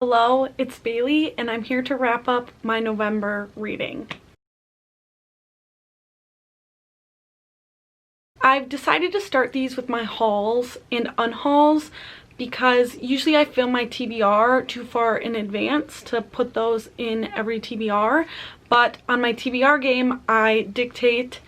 Hello, it's Bailey, and I'm here to wrap up my November reading. I've decided to start these with my hauls and unhauls because usually I film my TBR too far in advance to put those in every TBR, but on my TBR game I dictate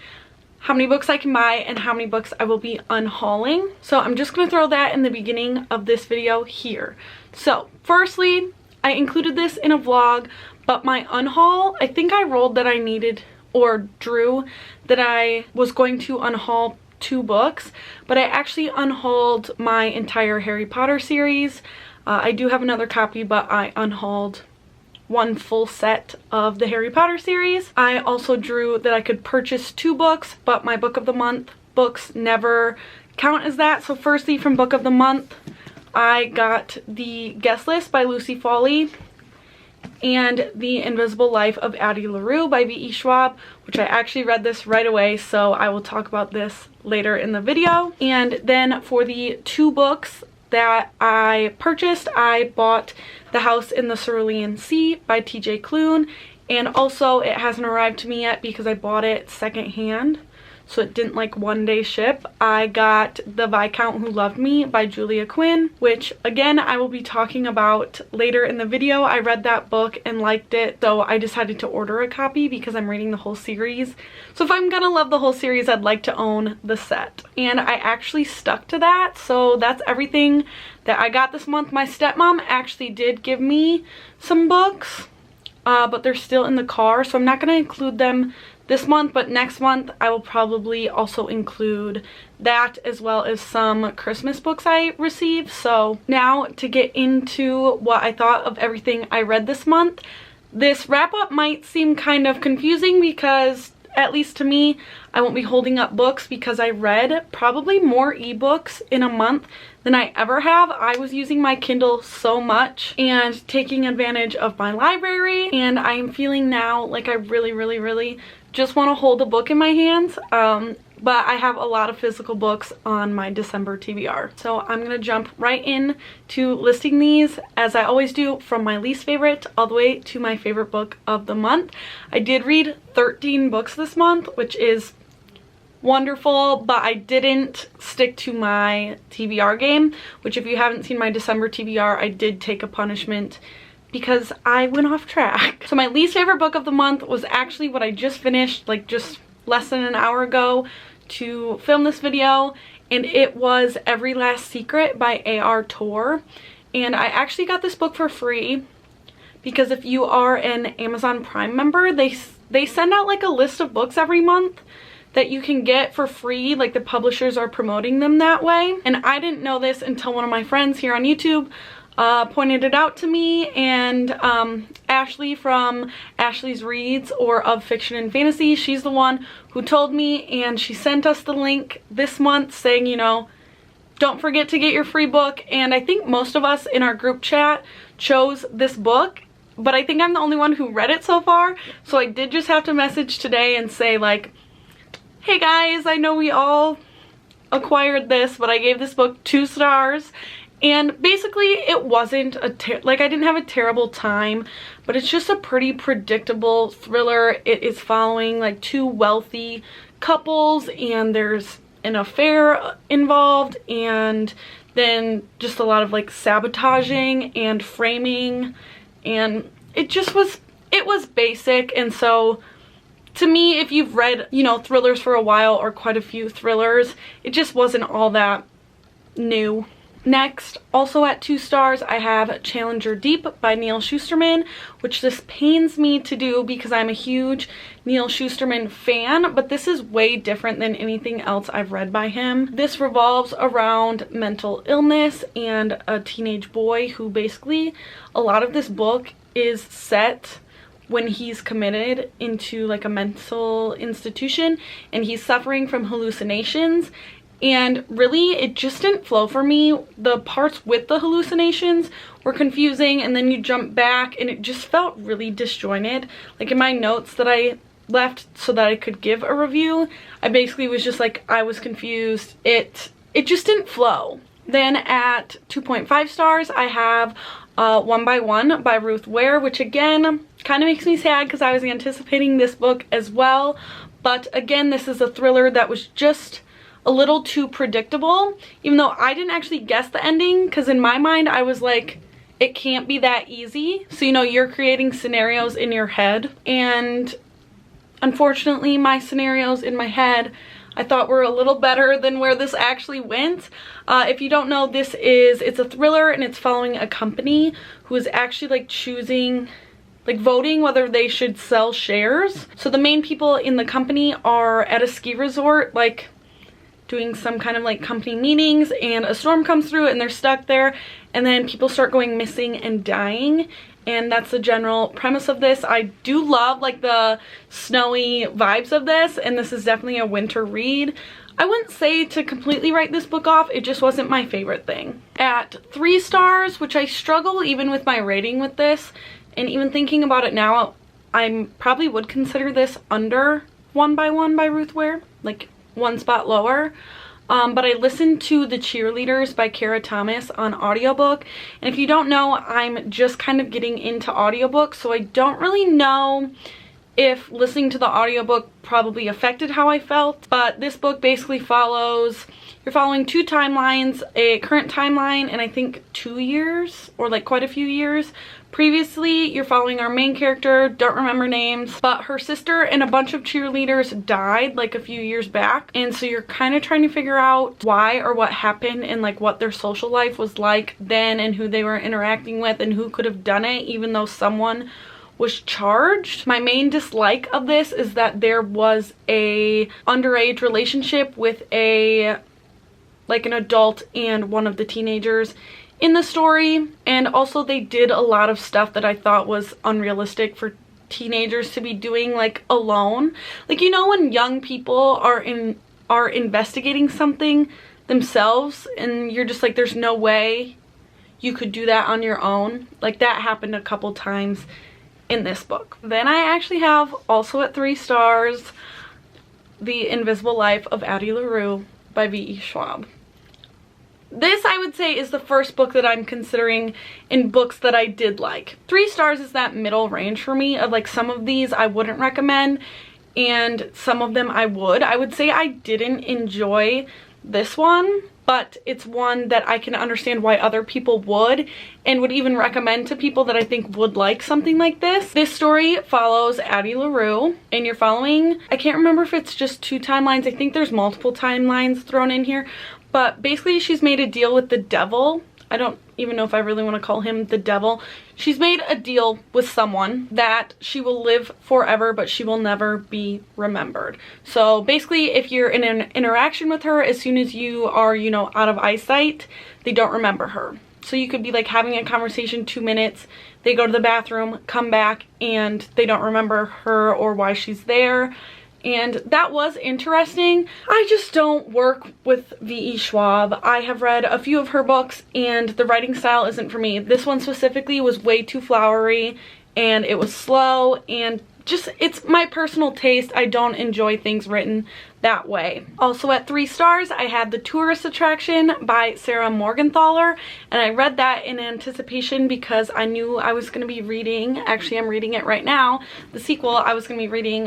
how many books I can buy and how many books I will be unhauling. So I'm just going to throw that in the beginning of this video here. So firstly, I included this in a vlog, but my unhaul, I think I rolled that I needed or drew that I was going to unhaul 2 books, but I actually unhauled my entire Harry Potter series. I do have another copy, but I unhauled 1 full set of the Harry Potter series. I also drew that I could purchase 2 books, but my book of the month books never count as that. So firstly, from book of the month, I got The Guest List by Lucy Foley and The Invisible Life of Addie LaRue by V.E. Schwab, which I actually read this right away, so I will talk about this later in the video. And then for the 2 books that I purchased, I bought The House in the Cerulean Sea by T.J. Klune, and also it hasn't arrived to me yet because I bought it secondhand, so it didn't like 1-day ship. I got The Viscount Who Loved Me by Julia Quinn, which again I will be talking about later in the video. I read that book and liked it, so I decided to order a copy because I'm reading the whole series. So if I'm gonna love the whole series, I'd like to own the set. And I actually stuck to that, so that's everything that I got this month. My stepmom actually did give me some books, but they're still in the car, so I'm not gonna include them this month, but next month I will probably also include that as well as some Christmas books I received. So now to get into what I thought of everything I read this month. This wrap up might seem kind of confusing because, at least to me, I won't be holding up books because I read probably more ebooks in a month than I ever have. I was using my Kindle so much and taking advantage of my library, and I am feeling now like I really just want to hold a book in my hands. But I have a lot of physical books on my December TBR. So I'm gonna jump right in to listing these, as I always do, from my least favorite all the way to my favorite book of the month. I did read 13 books this month, which is wonderful, but I didn't stick to my TBR game, which if you haven't seen my December TBR, I did take a punishment because I went off track. So my least favorite book of the month was actually what I just finished, like just less than an hour ago to film this video, and it was Every Last Secret by A.R. Torr. And I actually got this book for free because if you are an Amazon Prime member, they send out like a list of books every month that you can get for free, like the publishers are promoting them that way. And I didn't know this until one of my friends here on YouTube pointed it out to me, and Ashley from Ashley's Reads or Of Fiction and Fantasy, she's the one who told me, and she sent us the link this month saying, you know, don't forget to get your free book. And I think most of us in our group chat chose this book, but I think I'm the only one who read it so far. So I did just have to message today and say like, hey guys, I know we all acquired this, but I gave this book 2 stars. And basically it wasn't I didn't have a terrible time, but it's just a pretty predictable thriller. It is following like 2 wealthy couples, and there's an affair involved, and then just a lot of like sabotaging and framing, and it was basic. And so to me, if you've read, you know, thrillers for a while or quite a few thrillers, it just wasn't all that new. Next, also at 2 stars, I have Challenger Deep by Neal Shusterman, which this pains me to do because I'm a huge Neal Shusterman fan, but this is way different than anything else I've read by him. This revolves around mental illness and a teenage boy who basically, a lot of this book is set when he's committed into like a mental institution and he's suffering from hallucinations. And really, it just didn't flow for me. The parts with the hallucinations were confusing, and then you jump back and it just felt really disjointed. Like in my notes that I left so that I could give a review, I basically was just like, I was confused. It just didn't flow. Then at 2.5 stars, I have One by One by Ruth Ware, which again kind of makes me sad because I was anticipating this book as well. But again, this is a thriller that was just a little too predictable, even though I didn't actually guess the ending, because in my mind I was like, it can't be that easy. So, you know, you're creating scenarios in your head, and unfortunately my scenarios in my head I thought were a little better than where this actually went. If you don't know, it's a thriller, and it's following a company who is actually like choosing, like voting whether they should sell shares. So the main people in the company are at a ski resort, like doing some kind of like company meetings, and a storm comes through and they're stuck there, and then people start going missing and dying. And that's the general premise of this. I do love like the snowy vibes of this, and this is definitely a winter read. I wouldn't say to completely write this book off, it just wasn't my favorite thing. At 3 stars, which I struggle even with my rating with this, and even thinking about it now, I probably would consider this under One by One by Ruth Ware, like 1 spot lower. But I listened to The Cheerleaders by Kara Thomas on audiobook, and if you don't know, I'm just kind of getting into audiobooks, so I don't really know if listening to the audiobook probably affected how I felt. But this book basically you're following 2 timelines, a current timeline and I think 2 years, or like quite a few years previously. You're following our main character, don't remember names, but her sister and a bunch of cheerleaders died like a few years back, and so you're kind of trying to figure out why or what happened, and like what their social life was like then, and who they were interacting with, and who could have done it, even though someone was charged. My main dislike of this is that there was a underage relationship with an adult and one of the teenagers in the story, and also they did a lot of stuff that I thought was unrealistic for teenagers to be doing, like alone. Like, you know, when young people are investigating something themselves, and you're just like, there's no way you could do that on your own. Like, that happened a couple times in this book. Then I actually have, also at 3 stars, The Invisible Life of Addie LaRue by V.E. Schwab. This, I would say, is the first book that I'm considering in books that I did like. 3 stars is that middle range for me of like, some of these I wouldn't recommend and some of them I would. I would say I didn't enjoy this one, but it's one that I can understand why other people would, and would even recommend to people that I think would like something like this. This story follows Addie LaRue, and you're following, I can't remember if it's just 2 timelines. I think there's multiple timelines thrown in here. But basically, she's made a deal with the devil. I don't even know if I really want to call him the devil. She's made a deal with someone that she will live forever, but she will never be remembered. So basically, if you're in an interaction with her, as soon as you are, you know, out of eyesight, they don't remember her. So you could be like having a conversation 2 minutes, they go to the bathroom, come back, and they don't remember her or why she's there. And that was interesting. I just don't work with V.E. Schwab. I have read a few of her books, and the writing style isn't for me. This one specifically was way too flowery, and it was slow, and just, it's my personal taste. I don't enjoy things written that way. Also at 3 stars, I had The Tourist Attraction by Sarah Morgenthaler, and I read that in anticipation because I knew I was going to be reading, actually I'm reading it right now, the sequel. I was going to be reading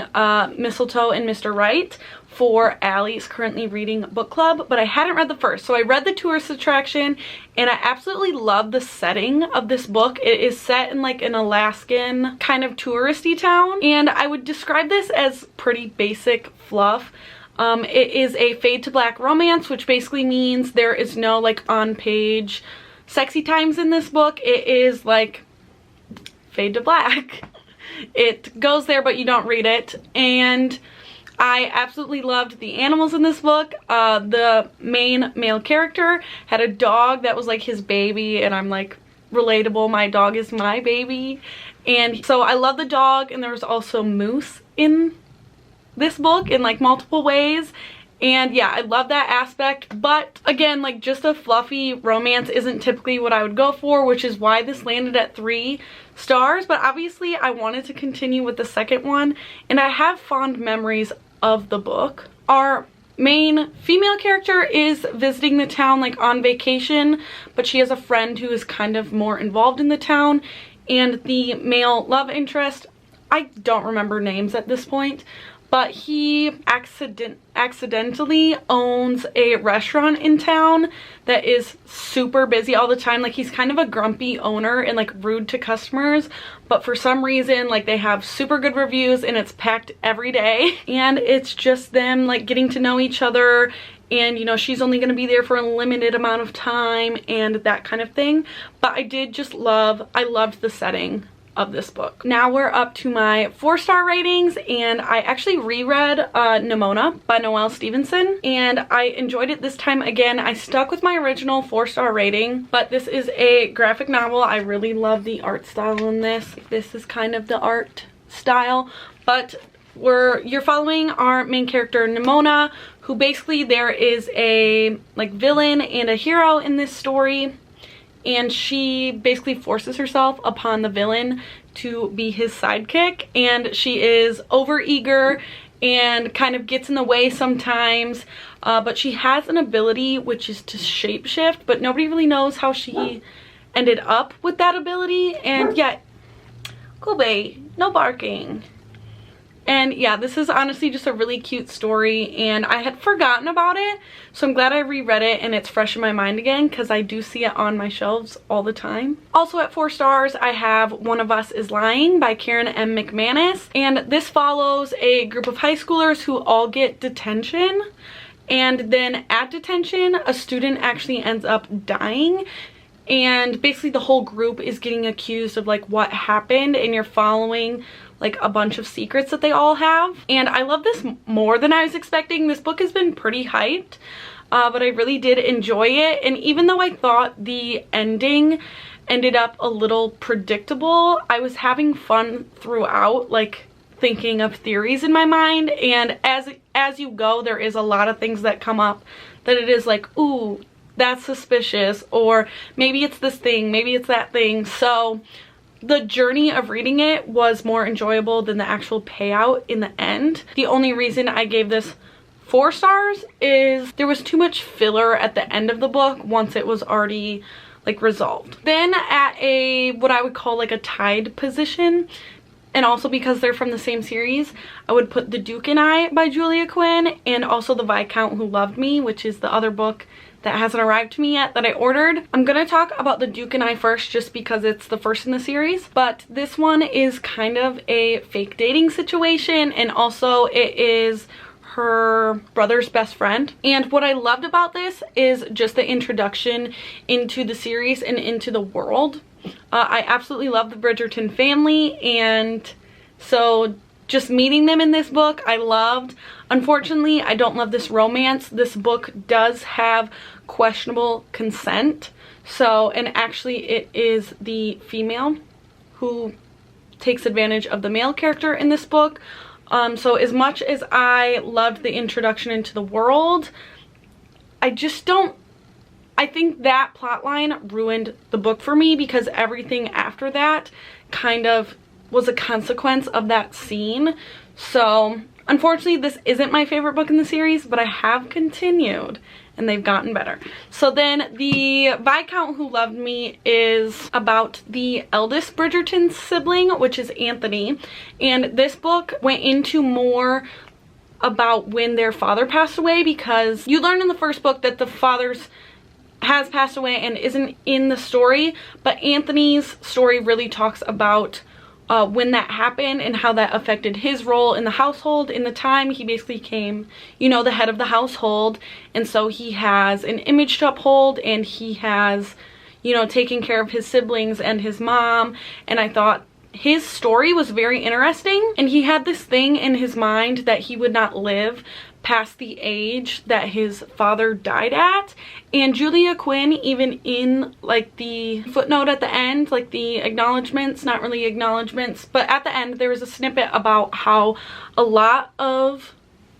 Mistletoe and Mr. Right for Allie's currently reading book club, but I hadn't read the first. So I read The Tourist Attraction, and I absolutely love the setting of this book. It is set in like an Alaskan kind of touristy town, and I would describe this as pretty basic fluff. It is a fade to black romance, which basically means there is no like on-page sexy times in this book. It is like fade to black. It goes there, but you don't read it. And I absolutely loved the animals in this book. The main male character had a dog that was like his baby, and I'm like, relatable, my dog is my baby. And so I love the dog, and there was also moose in this book in like multiple ways, and yeah, I love that aspect. But again, like, just a fluffy romance isn't typically what I would go for, which is why this landed at 3 stars. But obviously I wanted to continue with the second one, and I have fond memories of the book. Our main female character is visiting the town like on vacation, but she has a friend who is kind of more involved in the town, and the male love interest, I don't remember names at this point, but he accidentally owns a restaurant in town that is super busy all the time. Like, he's kind of a grumpy owner and like rude to customers, but for some reason like they have super good reviews and it's packed every day, and it's just them like getting to know each other, and you know, she's only going to be there for a limited amount of time and that kind of thing. But I loved the setting of this book. Now we're up to my 4-star ratings, and I actually reread Nimona by Noelle Stevenson, and I enjoyed it this time again. I stuck with my original 4-star rating, but this is a graphic novel. I really love the art style in this. This is kind of the art style, but you're following our main character Nimona, who basically there is a like villain and a hero in this story, and she basically forces herself upon the villain to be his sidekick, and she is overeager and kind of gets in the way sometimes, but she has an ability which is to shapeshift, but nobody really knows how she ended up with that ability. And yeah, Kobe, no barking. And yeah, this is honestly just a really cute story, and I had forgotten about it, so I'm glad I reread it and it's fresh in my mind again, because I do see it on my shelves all the time. Also at 4 stars, I have One of Us is Lying by Karen M. McManus, and this follows a group of high schoolers who all get detention, and then at detention, a student actually ends up dying. And basically the whole group is getting accused of like what happened, and you're following like a bunch of secrets that they all have. And I love this more than I was expecting. This book has been pretty hyped, but I really did enjoy it. And even though I thought the ending ended up a little predictable, I was having fun throughout, like thinking of theories in my mind. And as you go, there is a lot of things that come up that it is like, ooh, that's suspicious, or maybe it's this thing, maybe it's that thing. So the journey of reading it was more enjoyable than the actual payout in the end. The only reason I gave this 4 stars is there was too much filler at the end of the book once it was already like resolved. Then at a what I would call like a tied position, and also because they're from the same series, I would put The Duke and I by Julia Quinn, and also The Viscount Who Loved Me, which is the other book that hasn't arrived to me yet that I ordered. I'm gonna talk about The Duke and I first just because it's the first in the series, but this one is kind of a fake dating situation, and also it is her brother's best friend. And what I loved about this is just the introduction into the series and into the world. I absolutely love the Bridgerton family, and so just meeting them in this book I loved. Unfortunately, I don't love this romance. This book does have questionable consent, so, and actually it is the female who takes advantage of the male character in this book. So as much as I loved the introduction into the world, I think that plotline ruined the book for me, because everything after that kind of was a consequence of that scene. So unfortunately, this isn't my favorite book in the series, but I have continued and they've gotten better. So then the Viscount Who Loved Me is about the eldest Bridgerton sibling, which is Anthony. And this book went into more about when their father passed away, because you learn in the first book that the father's has passed away and isn't in the story, but Anthony's story really talks about when that happened and how that affected his role in the household. In the time, he basically became, you know, the head of the household, and so he has an image to uphold, and he has, you know, taken care of his siblings and his mom. And I thought his story was very interesting, and he had this thing in his mind that he would not live past the age that his father died at. And Julia Quinn, even in like the footnote at the end, like the acknowledgements, not really acknowledgements, but at the end there was a snippet about how a lot of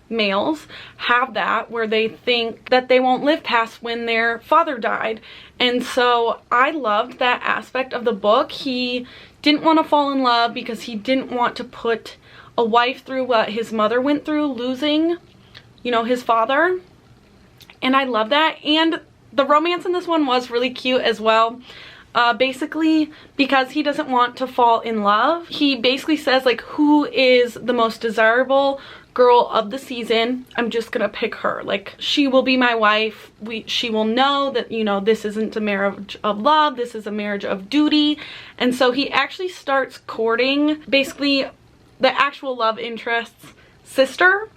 males have that, where they think that they won't live past when their father died. And so I loved that aspect of the book. He didn't want to fall in love because he didn't want to put a wife through what his mother went through, losing you know, his father. And I love that. And the romance in this one was really cute as well. Basically, because he doesn't want to fall in love, he basically says, like, who is the most desirable girl of the season? I'm just gonna pick her. Like, she will be my wife. She will know that, you know, this isn't a marriage of love, this is a marriage of duty. And so he actually starts courting basically the actual love interest's sister,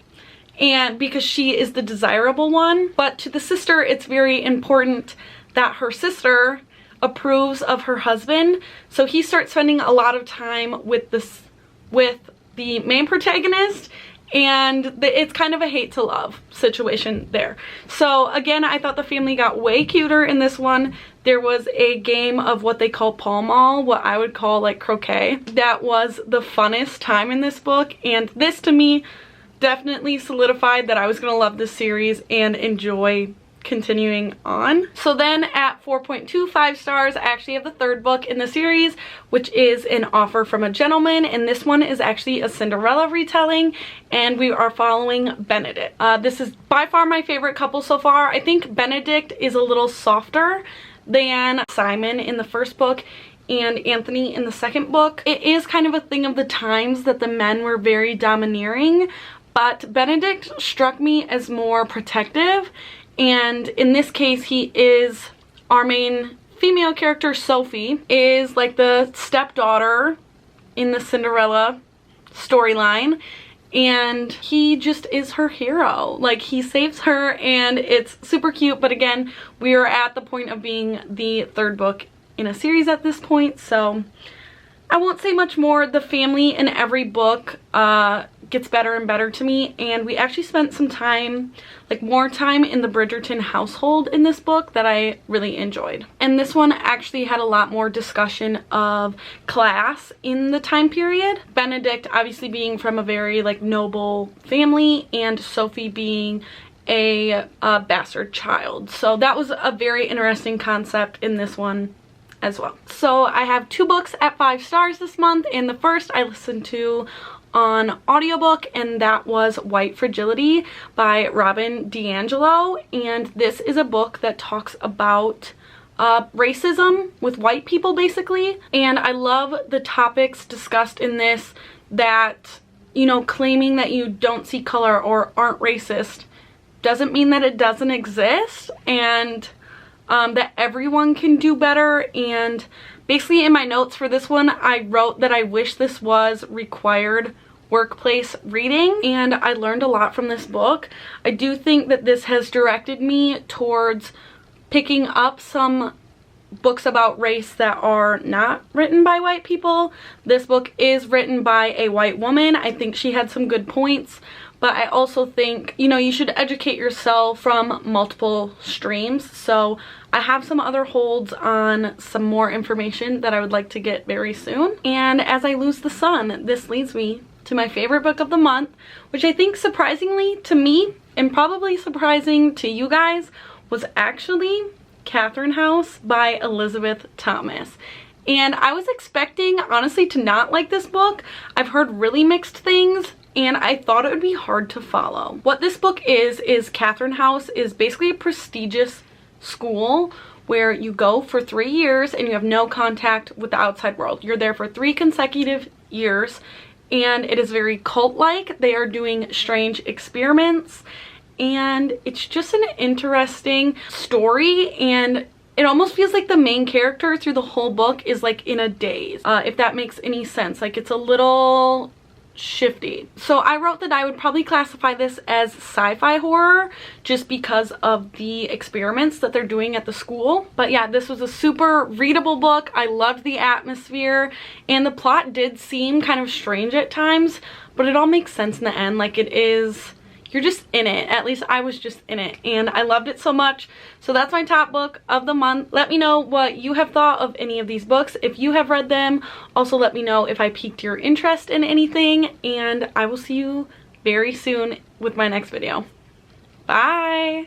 and because she is the desirable one. But to the sister, it's very important that her sister approves of her husband. So he starts spending a lot of time with the main protagonist, and it's kind of a hate to love situation there. So again, I thought the family got way cuter in this one. There was a game of what they call Pall Mall, what I would call like croquet. That was the funnest time in this book, and this to me definitely solidified that I was gonna love this series and enjoy continuing on. So then at 4.25 stars, I actually have the third book in the series, which is An Offer from a Gentleman, and this one is actually a Cinderella retelling, and we are following Benedict. This is by far my favorite couple so far. I think Benedict is a little softer than Simon in the first book and Anthony in the second book. It is kind of a thing of the times that the men were very domineering, but Benedict struck me as more protective. And in this case, he is, our main female character, Sophie, is like the stepdaughter in the Cinderella storyline. And he just is her hero. Like, he saves her, and it's super cute. But again, we are at the point of being the third book in a series at this point, so I won't say much more. The family in every book gets better and better to me, and we actually spent some time, like more time in the Bridgerton household in this book that I really enjoyed. And this one actually had a lot more discussion of class in the time period. Benedict obviously being from a very like noble family, and Sophie being a bastard child. So that was a very interesting concept in this one as well. So I have 2 books at 5 stars this month, and the first I listened to on audiobook, and that was White Fragility by Robin DiAngelo. And this is a book that talks about racism with white people basically, and I love the topics discussed in this, that, you know, claiming that you don't see color or aren't racist doesn't mean that it doesn't exist, and that everyone can do better. And basically in my notes for this one, I wrote that I wish this was required workplace reading, and I learned a lot from this book. I do think that this has directed me towards picking up some books about race that are not written by white people. This book is written by a white woman. I think she had some good points, but I also think, you know, you should educate yourself from multiple streams. So I have some other holds on some more information that I would like to get very soon. And as I lose the sun, this leads me to my favorite book of the month, which I think surprisingly to me, and probably surprising to you guys, was actually Catherine House by Elizabeth Thomas. And I was expecting, honestly, to not like this book. I've heard really mixed things, and I thought it would be hard to follow. What this book is Catherine House is basically a prestigious school where you go for 3 years and you have no contact with the outside world. You're there for 3 consecutive years, and it is very cult-like. They are doing strange experiments, and it's just an interesting story, and it almost feels like the main character through the whole book is like in a daze, if that makes any sense. Like, it's a little shifty. So I wrote that I would probably classify this as sci-fi horror just because of the experiments that they're doing at the school. But yeah, this was a super readable book. I loved the atmosphere, and the plot did seem kind of strange at times, but it all makes sense in the end. Like, it is, you're just in it. At least I was just in it, and I loved it so much. So that's my top book of the month. Let me know what you have thought of any of these books, if you have read them. Also let me know if I piqued your interest in anything, and I will see you very soon with my next video. Bye!